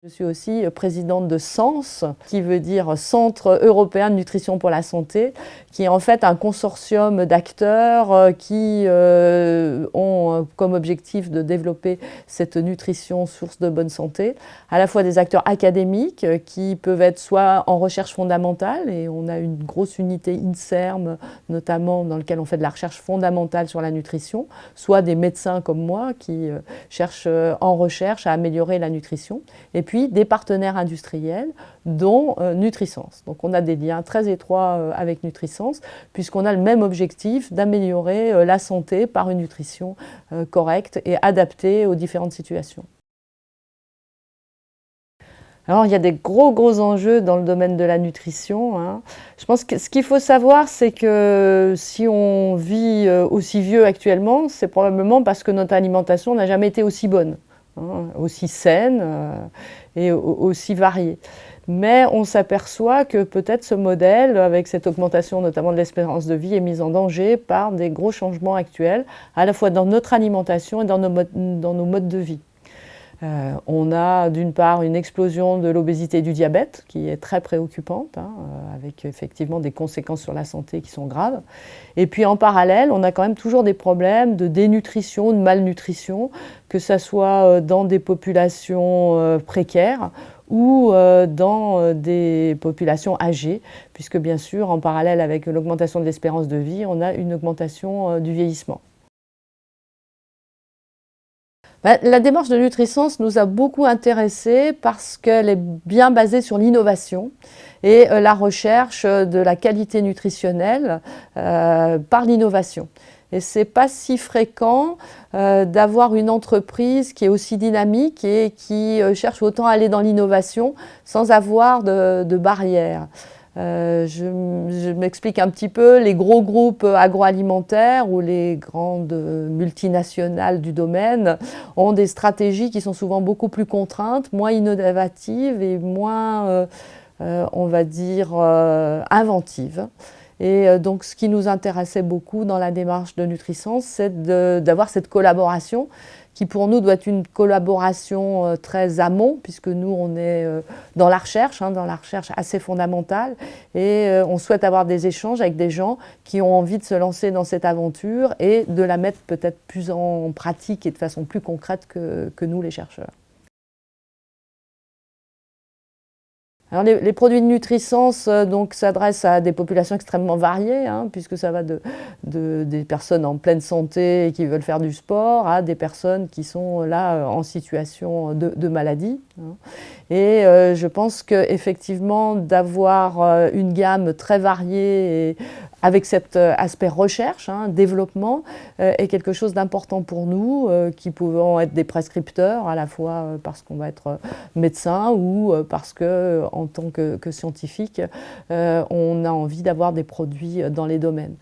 Je suis aussi présidente de CENS, qui veut dire Centre européen de nutrition pour la santé, qui est en fait un consortium d'acteurs qui ont comme objectif de développer cette nutrition source de bonne santé, à la fois des acteurs académiques qui peuvent être soit en recherche fondamentale, et on a une grosse unité INSERM notamment dans laquelle on fait de la recherche fondamentale sur la nutrition, soit des médecins comme moi qui cherchent en recherche à améliorer la nutrition, et puis des partenaires industriels, dont Nutrisens. Donc on a des liens très étroits avec Nutrisens, puisqu'on a le même objectif d'améliorer la santé par une nutrition correcte et adaptée aux différentes situations. Alors, il y a des gros enjeux dans le domaine de la nutrition, hein. Je pense que ce qu'il faut savoir, c'est que si on vit aussi vieux actuellement, c'est probablement parce que notre alimentation n'a jamais été aussi bonne, hein, aussi saine et aussi variée. Mais on s'aperçoit que peut-être ce modèle, avec cette augmentation notamment de l'espérance de vie, est mis en danger par des gros changements actuels, à la fois dans notre alimentation et dans nos modes de vie. On a d'une part une explosion de l'obésité et du diabète qui est très préoccupante, hein, avec effectivement des conséquences sur la santé qui sont graves. Et puis en parallèle, on a quand même toujours des problèmes de dénutrition, de malnutrition, que ce soit dans des populations précaires ou dans des populations âgées, puisque bien sûr, en parallèle avec l'augmentation de l'espérance de vie, on a une augmentation du vieillissement. La démarche de Nutrisens nous a beaucoup intéressés parce qu'elle est bien basée sur l'innovation et la recherche de la qualité nutritionnelle par l'innovation. Et ce n'est pas si fréquent d'avoir une entreprise qui est aussi dynamique et qui cherche autant à aller dans l'innovation sans avoir de barrières. Je m'explique un petit peu, les gros groupes agroalimentaires ou les grandes multinationales du domaine ont des stratégies qui sont souvent beaucoup plus contraintes, moins innovatives et moins, on va dire, inventives. Et donc ce qui nous intéressait beaucoup dans la démarche de Nutrisens, c'est d'avoir cette collaboration qui pour nous doit être une collaboration très amont, puisque nous on est dans la recherche assez fondamentale, et on souhaite avoir des échanges avec des gens qui ont envie de se lancer dans cette aventure et de la mettre peut-être plus en pratique et de façon plus concrète que nous les chercheurs. Alors les produits de Nutrisens s'adressent à des populations extrêmement variées, hein, puisque ça va des personnes en pleine santé et qui veulent faire du sport à des personnes qui sont là en situation de maladie, hein. Et je pense qu'effectivement d'avoir une gamme très variée et avec cet aspect recherche, hein, développement, est quelque chose d'important pour nous, qui pouvons être des prescripteurs, à la fois parce qu'on va être médecin ou parce que, en tant que scientifique, on a envie d'avoir des produits dans les domaines.